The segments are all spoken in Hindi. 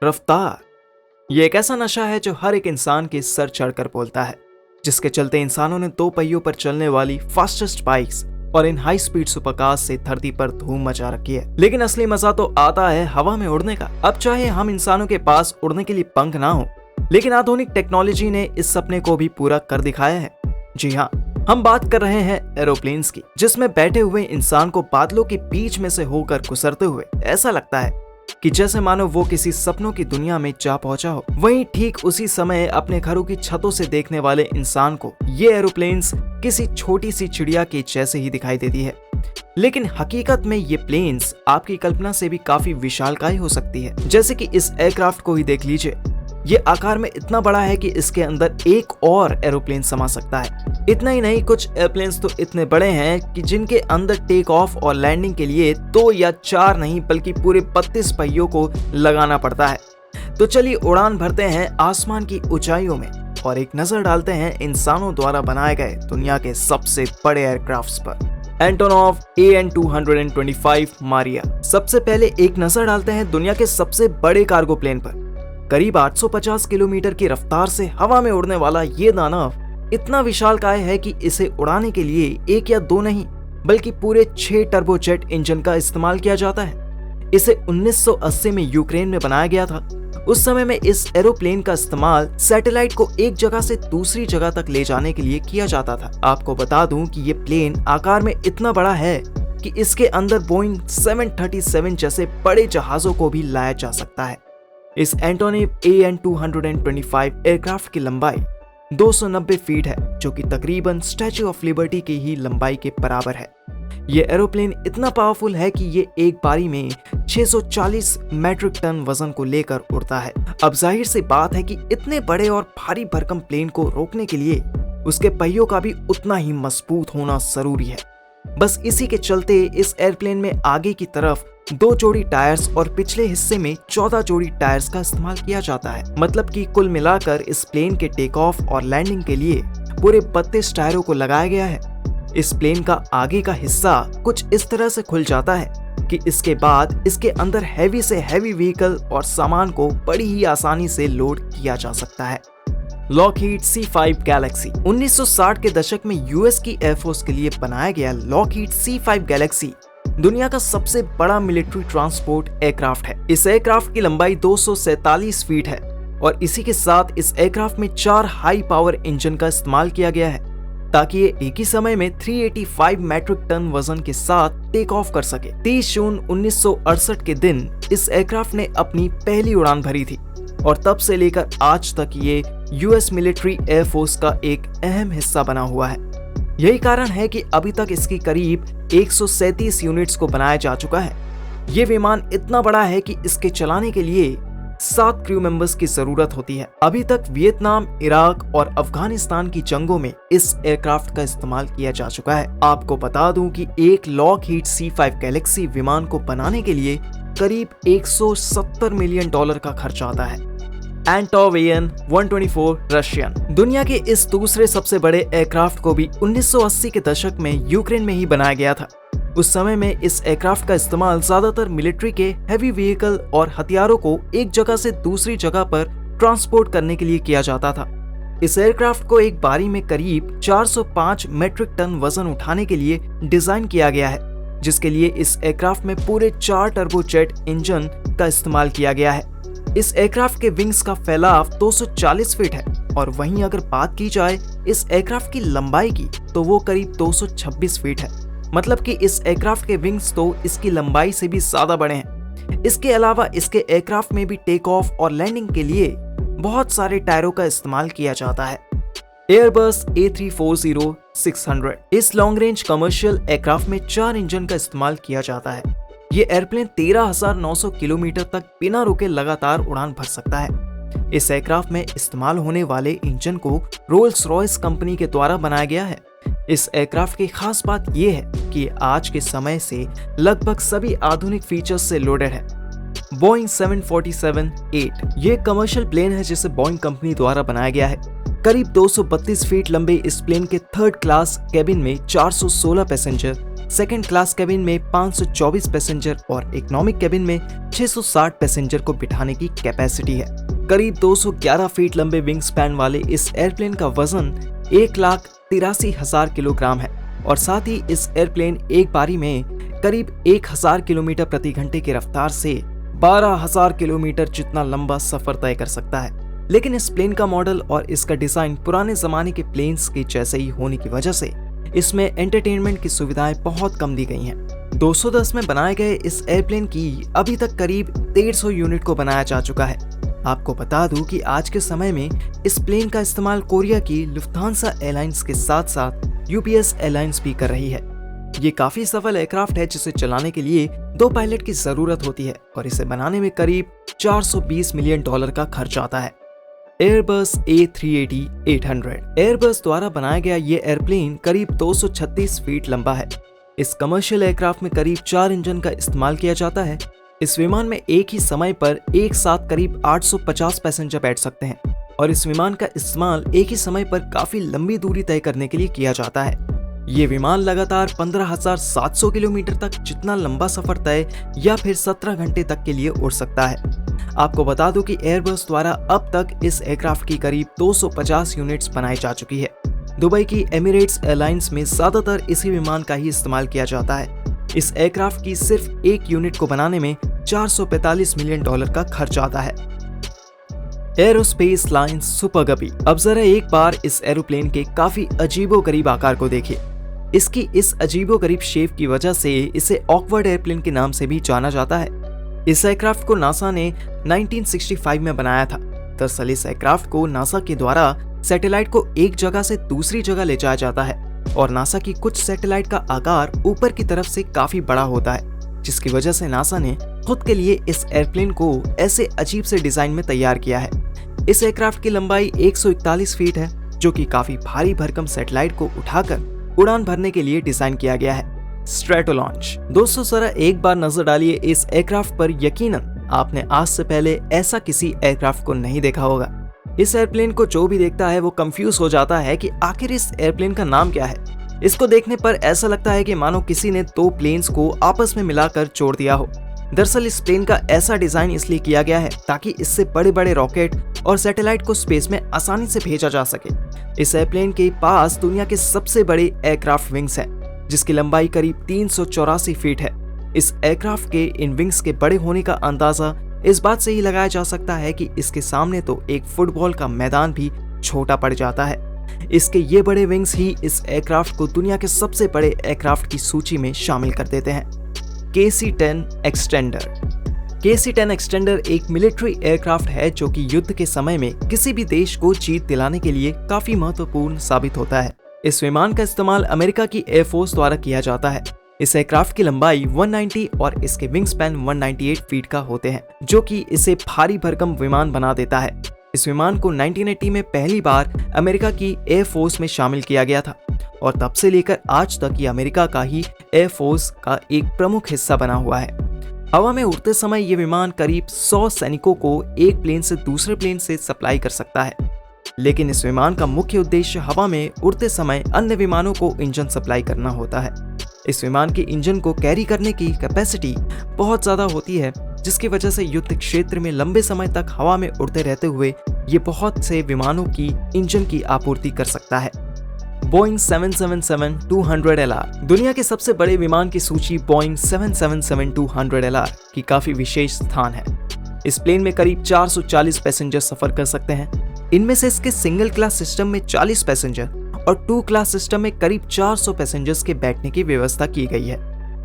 रफ्तार ये एक ऐसा नशा है जो हर एक इंसान के सर चढ़कर बोलता है, जिसके चलते इंसानों ने दो पहियों पर चलने वाली फास्टेस्ट बाइक्स और इन हाई स्पीड सुपरकार्स से धरती पर धूम मचा रखी है। लेकिन असली मजा तो आता है हवा में उड़ने का। अब चाहे हम इंसानों के पास उड़ने के लिए पंख ना हो, लेकिन आधुनिक टेक्नोलॉजी ने इस सपने को भी पूरा कर दिखाया है। जी हाँ, हम बात कर रहे हैं एरोप्लेन्स की, जिसमें बैठे हुए इंसान को बादलों के बीच में से होकर गुजरते हुए ऐसा लगता है कि जैसे मानो वो किसी सपनों की दुनिया में जा पहुंचा हो। वहीं ठीक उसी समय अपने घरों की छतों से देखने वाले इंसान को ये एरोप्लेन्स किसी छोटी सी चिड़िया के जैसे ही दिखाई देती है। लेकिन हकीकत में ये प्लेन्स आपकी कल्पना से भी काफी विशालकाय हो सकती है। जैसे कि इस एयरक्राफ्ट को ही देख लीजिए, ये आकार में इतना बड़ा है कि इसके अंदर एक और एरोप्लेन समा सकता है। इतना ही नहीं, कुछ एयरप्लेन्स तो इतने बड़े हैं कि जिनके अंदर टेक ऑफ और लैंडिंग के लिए 2 या 4 नहीं बल्कि पूरे 32 पहियों को लगाना पड़ता है। तो चलिए उड़ान भरते हैं आसमान की ऊंचाइयों में और एक नजर डालते हैं इंसानों द्वारा बनाए गए दुनिया के सबसे बड़े एयरक्राफ्ट्स पर। Antonov AN-225 Maria. सबसे पहले एक नजर डालते हैं दुनिया के सबसे बड़े कार्गो प्लेन पर। करीब 850 किलोमीटर की रफ्तार से हवा में उड़ने वाला ये दानव इतना विशालकाय है कि इसे उड़ाने के लिए 1 या 2 नहीं बल्कि पूरे 6 टर्बोजेट इंजन का इस्तेमाल किया जाता है। इसे 1980 में यूक्रेन में बनाया गया था। उस समय में इस एरोप्लेन का इस्तेमाल सैटेलाइट को एक जगह से दूसरी जगह तक ले जाने के लिए किया जाता था। आपको बता दूं कि ये प्लेन आकार में इतना बड़ा है कि इसके अंदर बोइंग 737 जैसे बड़े जहाजों को भी लाया जा सकता है। इस एंटोनोव AN-225 एयरक्राफ्ट की लंबाई 290 फीट है, जो कि तकरीबन स्टैच्यू ऑफ लिबर्टी की ही लंबाई के बराबर है। ये एरोप्लेन इतना पावरफुल है कि ये एक बारी में 640 मैट्रिक टन वजन को लेकर उड़ता है। अब जाहिर सी बात है कि इतने बड़े और भारी भरकम प्लेन को रोकने के लिए उसके पहियों का भी उतना ही मजबूत होना जरूरी है। बस इसी के चलते इस एयरप्लेन में आगे की तरफ 2 जोड़ी टायर्स और पिछले हिस्से में 14 जोड़ी टायर्स का इस्तेमाल किया जाता है। मतलब कि कुल मिलाकर इस प्लेन के टेक ऑफ और लैंडिंग के लिए पूरे 32 टायरों को लगाया गया है। इस प्लेन का आगे का हिस्सा कुछ इस तरह से खुल जाता है कि इसके बाद इसके अंदर हैवी से हैवी व्हीकल और सामान को बड़ी ही आसानी से लोड किया जा सकता है। लॉकहीड C5 गैलेक्सी 1960 के दशक में यूएस की एयरफोर्स के लिए बनाया गया लॉकहीड C5 गैलेक्सी दुनिया का सबसे बड़ा मिलिट्री ट्रांसपोर्ट एयरक्राफ्ट है। इस एयरक्राफ्ट की लंबाई 247 फीट है और इसी के साथ इस एयरक्राफ्ट में 4 हाई पावर इंजन का इस्तेमाल किया गया है ताकि ये एक ही समय में 385 मैट्रिक टन वजन के साथ टेक ऑफ कर सके। 30 जून 1968 के दिन इस एयरक्राफ्ट ने अपनी पहली उड़ान भरी थी और तब से लेकर आज तक ये यूएस मिलिट्री एयरफोर्स का एक अहम हिस्सा बना हुआ है। यही कारण है कि अभी तक इसकी करीब 137 यूनिट्स को बनाया जा चुका है। ये विमान इतना बड़ा है कि इसके चलाने के लिए 7 क्रू मेंबर्स की जरूरत होती है। अभी तक वियतनाम, इराक और अफगानिस्तान की जंगों में इस एयरक्राफ्ट का इस्तेमाल किया जा चुका है। आपको बता दूं कि एक लॉकहीड C5 गैलेक्सी विमान को बनाने के लिए करीब $170 मिलियन का खर्च आता है। Antonov AN-124 Russian. दुनिया के इस दूसरे सबसे बड़े एयरक्राफ्ट को भी 1980 के दशक में यूक्रेन में ही बनाया गया था। उस समय में इस एयरक्राफ्ट का इस्तेमाल ज्यादातर मिलिट्री के हैवी व्हीकल और हथियारों को एक जगह से दूसरी जगह पर ट्रांसपोर्ट करने के लिए किया जाता था। इस एयरक्राफ्ट को एक बारी में करीब 405 मैट्रिक टन वजन उठाने के लिए डिजाइन किया गया है, जिसके लिए इस एयरक्राफ्ट में पूरे 4 टर्बोजेट इंजन का इस्तेमाल किया गया है। इस एयरक्राफ्ट के विंग्स का फैलाव 240 फीट है और वहीं अगर बात की जाए इस एयरक्राफ्ट की लंबाई की तो वो करीब 226 फीट है। मतलब कि इस एयरक्राफ्ट के विंग्स तो इसकी लंबाई से भी ज्यादा बड़े हैं। इसके अलावा इसके एयरक्राफ्ट में भी टेक ऑफ और लैंडिंग के लिए बहुत सारे टायरों का इस्तेमाल किया जाता है। एयरबस A340-600 इस लॉन्ग रेंज कमर्शियल एयरक्राफ्ट में 4 इंजन का इस्तेमाल किया जाता है। ये एयरप्लेन 13,900 किलोमीटर तक बिना रुके लगातार उड़ान भर सकता है। इस एयरक्राफ्ट में इस्तेमाल होने वाले इंजन को रोल्स रॉयस कंपनी के द्वारा बनाया गया है। इस एयरक्राफ्ट की खास बात यह है कि आज के समय से लगभग सभी आधुनिक फीचर्स से लोडेड है। बोइंग 747-8 ये कमर्शियल प्लेन है जिसे बोइंग कंपनी द्वारा बनाया गया है। करीब 232 फीट लंबे इस प्लेन के 3rd क्लास कैबिन में 416 पैसेंजर सेकंड क्लास कैबिन में 524 पैसेंजर और इकोनॉमिक कैबिन में 660 पैसेंजर को बिठाने की कैपेसिटी है। करीब 211 फीट लंबे विंग स्पैन वाले इस एयरप्लेन का वजन 1,83,000 किलोग्राम है और साथ ही इस एयरप्लेन एक बारी में करीब 1000 किलोमीटर प्रति घंटे की रफ्तार से 12,000 किलोमीटर जितना लंबा सफर तय कर सकता है। लेकिन इस प्लेन का मॉडल और इसका डिजाइन पुराने जमाने के प्लेन्स के जैसे ही होने की वजह से इसमें एंटरटेनमेंट की सुविधाएं बहुत कम दी गई हैं। 210 में बनाए गए इस एयरप्लेन की अभी तक करीब 150 यूनिट को बनाया जा चुका है। आपको बता दूं कि आज के समय में इस प्लेन का इस्तेमाल कोरिया की लुफ्थांसा एयरलाइंस के साथ साथ यूपीएस एयरलाइंस भी कर रही है। ये काफी सफल एयरक्राफ्ट है जिसे चलाने के लिए 2 पायलट की जरूरत होती है और इसे बनाने में करीब $420 मिलियन का खर्च आता है। एयरबस A380-800 एयरबस द्वारा बनाया गया ये एयरप्लेन करीब 236 फीट लंबा है। इस कमर्शियल एयरक्राफ्ट में करीब 4 इंजन का इस्तेमाल किया जाता है। इस विमान में एक ही समय पर एक साथ करीब 850 पैसेंजर बैठ सकते हैं और इस विमान का इस्तेमाल एक ही समय पर काफी लंबी दूरी तय करने के लिए किया जाता है। ये विमान लगातार 15,700 किलोमीटर तक जितना लंबा सफर तय या फिर 17 घंटे तक के लिए उड़ सकता है। आपको बता दूं कि एयरबस द्वारा अब तक इस एयरक्राफ्ट की करीब 250 यूनिट्स बनाई जा चुकी है। दुबई की एमिरेट्स एयरलाइंस में ज्यादातर इसी विमान का ही इस्तेमाल किया जाता है। इस एयरक्राफ्ट की सिर्फ एक यूनिट को बनाने में $445 मिलियन का खर्च आता है। एरोस्पेस लाइन्स सुपर गपी। अब जरा एक बार इस एरोप्लेन के काफी अजीबोगरीब आकार को देखिए। इसकी इस अजीबोगरीब शेप की वजह से इसे ऑकवर्ड एयरप्लेन के नाम से भी जाना जाता है। इस एयरक्राफ्ट को नासा ने 1965 में बनाया था। दरअसल इस एयरक्राफ्ट को नासा के द्वारा सैटेलाइट को एक जगह से दूसरी जगह ले जाया जाता है और नासा की कुछ सैटेलाइट का आकार ऊपर की तरफ से काफी बड़ा होता है, जिसकी वजह से नासा ने खुद के लिए इस एयरप्लेन को ऐसे अजीब से डिजाइन में तैयार किया है। इस एयरक्राफ्ट की लंबाई 141 फीट है, जो कि काफी भारी भरकम सैटेलाइट को उठाकर उड़ान भरने के लिए डिजाइन किया गया है। स्ट्रेटोलॉन्च। दोस्तों जरा एक बार नजर डालिए इस एयरक्राफ्ट पर। यकीनन आपने आज से पहले ऐसा किसी एयरक्राफ्ट को नहीं देखा होगा। इस एयरप्लेन को जो भी देखता है वो कंफ्यूज हो जाता है कि आखिर इस एयरप्लेन का नाम क्या है। इसको देखने पर ऐसा लगता है कि मानो किसी ने 2 प्लेन्स को आपस में मिलाकर जोड़ दिया हो। दरअसल इस प्लेन का ऐसा डिजाइन इसलिए किया गया है ताकि इससे बड़े बड़े रॉकेट और सैटेलाइट को स्पेस में आसानी से भेजा जा सके। इस एयरप्लेन के पास दुनिया के सबसे बड़े एयरक्राफ्ट विंग्स हैं, जिसकी लंबाई करीब 384 फीट है। इस एयरक्राफ्ट के इन विंग्स के बड़े होने का अंदाजा इस बात से ही लगाया जा सकता है कि इसके सामने तो एक फुटबॉल का मैदान भी छोटा पड़ जाता है। इसके ये बड़े विंग्स ही इस एयरक्राफ्ट को दुनिया के सबसे बड़े एयरक्राफ्ट की सूची में शामिल कर देते हैं। KC-10 extender. KC-10 एक्सटेंडर एक मिलिट्री एयरक्राफ्ट है जो कि युद्ध के समय में किसी भी देश को जीत दिलाने के लिए काफी महत्वपूर्ण साबित होता है। इस विमान का इस्तेमाल अमेरिका की एयरफोर्स द्वारा किया जाता है। इस एयरक्राफ्ट की लंबाई 190 और इसके विंग स्पैन 198 फीट का होते हैं, जो कि इसे भारी भरकम विमान बना देता है। इस विमान को 1980 में पहली बार अमेरिका की एयरफोर्स में शामिल किया गया था और तब से लेकर आज तक ये अमेरिका का ही एयरफोर्स का एक प्रमुख हिस्सा बना हुआ है। हवा में उड़ते समय ये विमान करीब 100 सैनिकों को एक प्लेन से दूसरे प्लेन से सप्लाई कर सकता है। लेकिन इस विमान का मुख्य उद्देश्य हवा में उड़ते समय अन्य विमानों को इंजन सप्लाई करना होता है। इस विमान के इंजन को कैरी करने की कैपेसिटी बहुत ज्यादा होती है, जिसकी वजह से युद्ध क्षेत्र में लंबे समय तक हवा में उड़ते रहते हुए ये बहुत से विमानों की इंजन की आपूर्ति कर सकता है। बोइंग 777-200 दुनिया के सबसे बड़े विमान की सूची बोइंग 777-200 की काफी विशेष स्थान है। इस प्लेन में करीब 440 पैसेंजर सफर कर सकते हैं। इनमें से इसके सिंगल क्लास सिस्टम में 40 पैसेंजर और 2 क्लास सिस्टम में करीब 400 पैसेंजर्स के बैठने की व्यवस्था की गई है।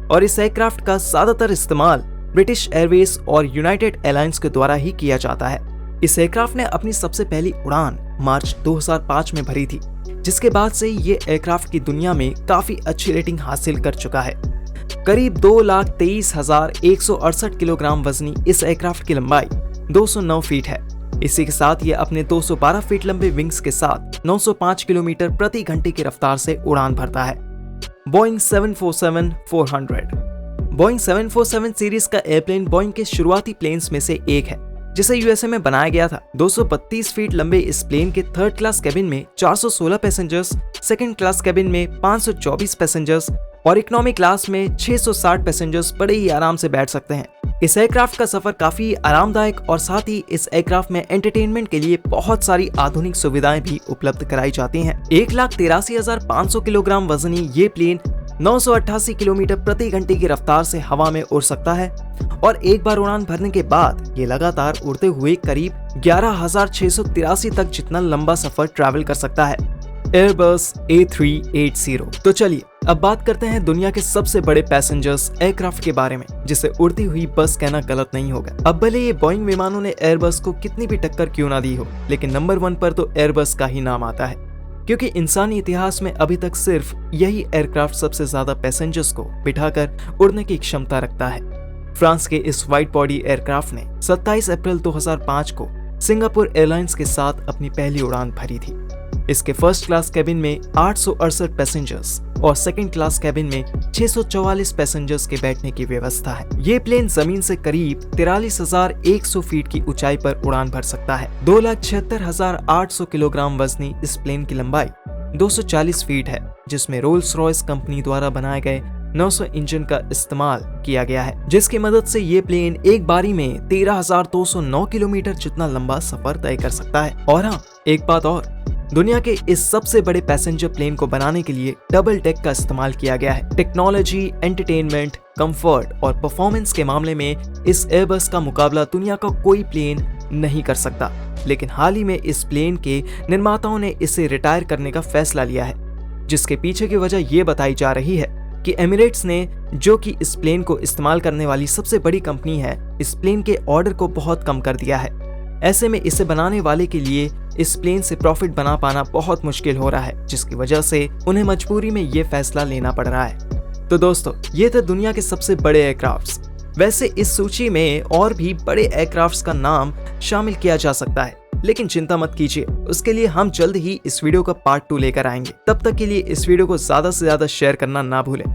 और इस एयरक्राफ्ट का ज्यादातर इस्तेमाल ब्रिटिश एयरवेज और यूनाइटेड एयरलाइंस के द्वारा ही किया जाता है। इस एयरक्राफ्ट ने अपनी सबसे पहली उड़ान मार्च 2005 में भरी थी, जिसके बाद से ये एयरक्राफ्ट की दुनिया में काफी अच्छी रेटिंग हासिल कर चुका है। करीब 2,23,168 किलोग्राम वजनी इस एयरक्राफ्ट की लंबाई 209 फीट है। इसी के साथ ये अपने 212 फीट लंबे विंग्स के साथ 905 किलोमीटर प्रति घंटे की रफ्तार से उड़ान भरता है। बोइंग 747-400 बोइंग 747 सीरीज का एयरप्लेन बोइंग के शुरुआती प्लेन्स में से एक है। जिसे यूएसए में बनाया गया था। 232 फीट लंबे इस प्लेन के थर्ड क्लास केबिन में 416 पैसेंजर्स, सेकंड क्लास केबिन में 524 पैसेंजर्स और इकोनॉमी क्लास में 660 पैसेंजर्स बड़े ही आराम से बैठ सकते हैं। इस एयरक्राफ्ट का सफर काफी आरामदायक और साथ ही इस एयरक्राफ्ट में एंटरटेनमेंट के लिए बहुत सारी आधुनिक सुविधाएं भी उपलब्ध कराई जाती हैं। 1,83,500 किलोग्राम वजनी ये प्लेन 988 किलोमीटर प्रति घंटे की रफ्तार से हवा में उड़ सकता है और एक बार उड़ान भरने के बाद ये लगातार उड़ते हुए करीब 11,683 तक जितना लंबा सफर ट्रैवल कर सकता है। Airbus A380। तो चलिए अब बात करते हैं दुनिया के सबसे बड़े पैसेंजर्स एयरक्राफ्ट के बारे में, जिसे उड़ती हुई बस कहना गलत नहीं होगा। अब भले ये बोइंग विमानों ने एयरबस को कितनी भी टक्कर क्यों ना दी हो, लेकिन नंबर 1 पर तो एयरबस का ही नाम आता है, क्योंकि इंसानी इतिहास में अभी तक सिर्फ यही एयरक्राफ्ट सबसे ज्यादा पैसेंजर्स को बिठाकर उड़ने की क्षमता रखता है। फ्रांस के इस वाइड बॉडी एयरक्राफ्ट ने 27 अप्रैल 2005 को सिंगापुर एयरलाइंस के साथ अपनी पहली उड़ान भरी थी। इसके फर्स्ट क्लास कैबिन में 868 पैसेंजर्स और सेकंड क्लास कैबिन में 644 पैसेंजर्स के बैठने की व्यवस्था है। ये प्लेन जमीन से करीब 43,100 फीट की ऊंचाई पर उड़ान भर सकता है। 2,76,800 किलोग्राम वजनी इस प्लेन की लंबाई 240 फीट है, जिसमें रोल्स रॉयस कंपनी द्वारा बनाए गए 900 इंजन का इस्तेमाल किया गया है, जिसकी मदद से ये प्लेन एक बारी में 13,209 किलोमीटर जितना लंबा सफर तय कर सकता है। और हाँ, एक बात और, दुनिया के इस सबसे बड़े पैसेंजर प्लेन को बनाने के लिए डबल डेक का इस्तेमाल किया गया है। टेक्नोलॉजी, एंटरटेनमेंट, कंफर्ट और परफॉर्मेंस के मामले में इस एयरबस का मुकाबला दुनिया का कोई प्लेन नहीं कर सकता। लेकिन हाल ही में इस प्लेन के निर्माताओं ने इसे रिटायर करने का फैसला लिया है, जिसके पीछे की वजह ये बताई जा रही है कि एमिरेट्स ने, जो कि इस प्लेन को इस्तेमाल करने वाली सबसे बड़ी कंपनी है, इस प्लेन के ऑर्डर को बहुत कम कर दिया है। ऐसे में इसे बनाने वाले के लिए इस प्लेन से प्रॉफिट बना पाना बहुत मुश्किल हो रहा है, जिसकी वजह से उन्हें मजबूरी में ये फैसला लेना पड़ रहा है। तो दोस्तों, ये थे दुनिया के सबसे बड़े एयरक्राफ्ट्स। वैसे इस सूची में और भी बड़े एयरक्राफ्ट्स का नाम शामिल किया जा सकता है, लेकिन चिंता मत कीजिए, उसके लिए हम जल्द ही इस वीडियो का पार्ट 2 लेकर आएंगे। तब तक के लिए इस वीडियो को ज्यादा से ज्यादा शेयर करना ना भूलें।